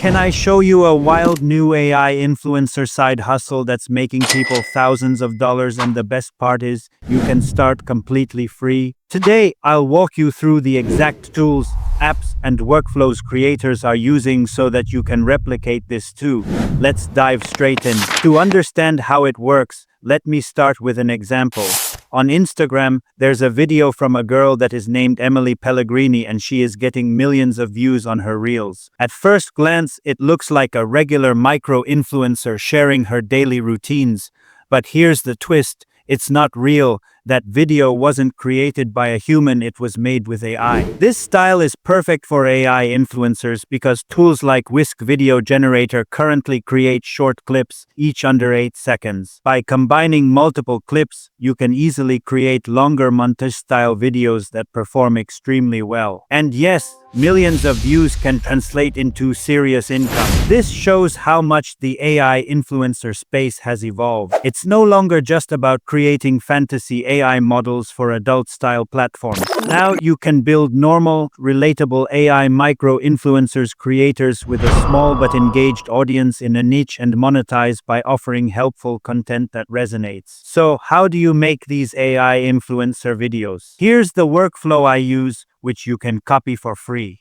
Can I show you a wild new AI influencer side hustle that's making people thousands of dollars, and the best part is, you can start completely free? Today, I'll walk you through the exact tools, apps, and workflows creators are using so that you can replicate this too. Let's dive straight in. To understand how it works, let me start with an example. On Instagram, there's a video from a girl that is named Emily Pellegrini, and she is getting millions of views on her reels. At first glance, it looks like a regular micro-influencer sharing her daily routines. But here's the twist, it's not real. That video wasn't created by a human, it was made with AI. This style is perfect for AI influencers because tools like WHISK video generator currently create short clips, each under 8 seconds. By combining multiple clips, you can easily create longer montage-style videos that perform extremely well. And yes, millions of views can translate into serious income. This shows how much the AI influencer space has evolved. It's no longer just about creating fantasy AI models for adult-style platforms. Now you can build normal, relatable AI micro-influencers creators with a small but engaged audience in a niche and monetize by offering helpful content that resonates. So, how do you make these AI influencer videos? Here's the workflow I use, which you can copy for free.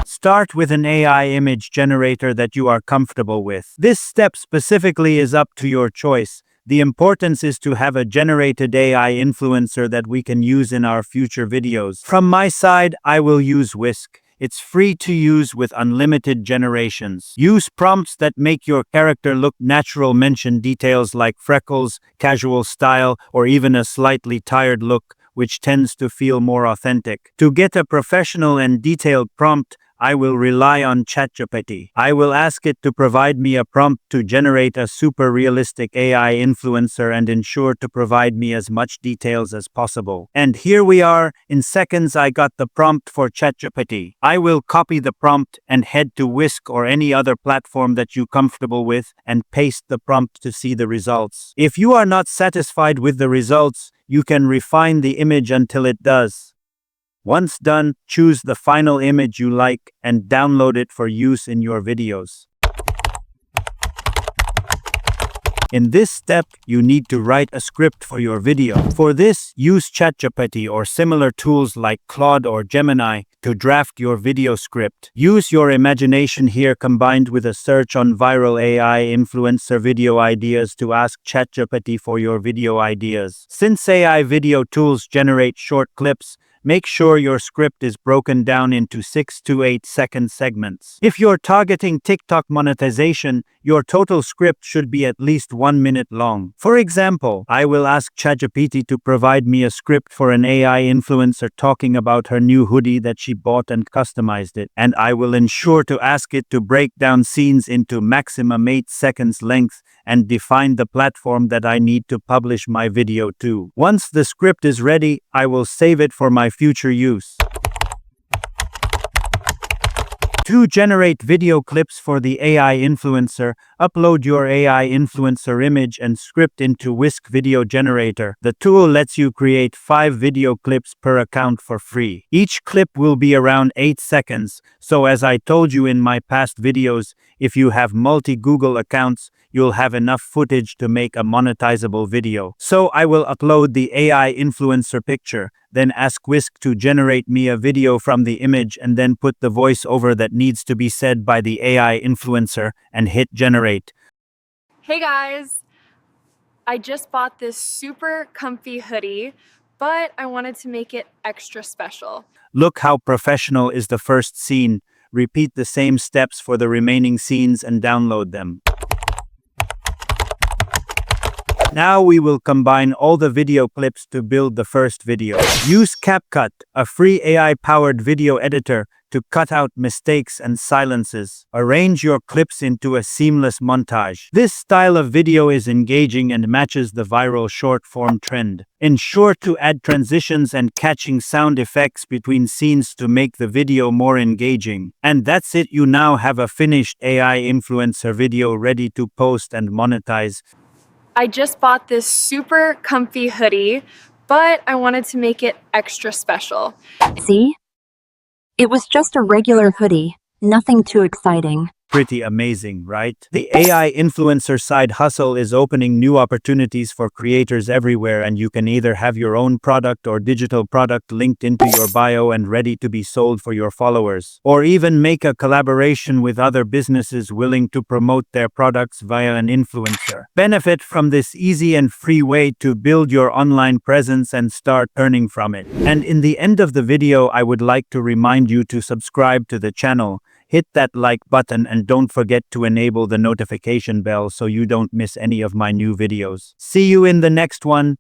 Start with an AI image generator that you are comfortable with. This step specifically is up to your choice. The importance is to have a generated AI influencer that we can use in our future videos. From my side, I will use WHISK. It's free to use with unlimited generations. Use prompts that make your character look natural. Mention details like freckles, casual style, or even a slightly tired look, which tends to feel more authentic. To get a professional and detailed prompt, I will rely on ChatGPT. I will ask it to provide me a prompt to generate a super realistic AI influencer and ensure to provide me as much details as possible. And here we are, in seconds I got the prompt for ChatGPT. I will copy the prompt and head to WHISK or any other platform that you're comfortable with and paste the prompt to see the results. If you are not satisfied with the results, you can refine the image until it does. Once done, choose the final image you like and download it for use in your videos. In this step, you need to write a script for your video. For this, use ChatGPT or similar tools like Claude or Gemini to draft your video script. Use your imagination here combined with a search on viral AI influencer video ideas to ask ChatGPT for your video ideas. Since AI video tools generate short clips, make sure your script is broken down into 6 to 8 second segments. If you're targeting TikTok monetization, your total script should be at least 1 minute long. For example, I will ask ChatGPT to provide me a script for an AI influencer talking about her new hoodie that she bought and customized it. And I will ensure to ask it to break down scenes into maximum 8 seconds length and define the platform that I need to publish my video to. Once the script is ready, I will save it for my future use. To generate video clips for the AI influencer, upload your AI influencer image and script into WHISK Video Generator. The tool lets you create 5 video clips per account for free. Each clip will be around 8 seconds, so as I told you in my past videos, if you have multi-Google accounts, you'll have enough footage to make a monetizable video. So I will upload the AI influencer picture, then ask WHISK to generate me a video from the image and then put the voiceover that needs to be said by the AI influencer and hit generate. Hey guys! I just bought this super comfy hoodie, but I wanted to make it extra special. Look how professional is the first scene. Repeat the same steps for the remaining scenes and download them. Now we will combine all the video clips to build the first video. Use CapCut, a free AI-powered video editor, to cut out mistakes and silences. Arrange your clips into a seamless montage. This style of video is engaging and matches the viral short-form trend. Ensure to add transitions and catching sound effects between scenes to make the video more engaging. And that's it, you now have a finished AI influencer video ready to post and monetize. I just bought this super comfy hoodie, but I wanted to make it extra special. See? It was just a regular hoodie, nothing too exciting. Pretty amazing, right? The AI influencer side hustle is opening new opportunities for creators everywhere, and you can either have your own product or digital product linked into your bio and ready to be sold for your followers, or even make a collaboration with other businesses willing to promote their products via an influencer. Benefit from this easy and free way to build your online presence and start earning from it. And in the end of the video, I would like to remind you to subscribe to the channel. Hit that like button and don't forget to enable the notification bell so you don't miss any of my new videos. See you in the next one.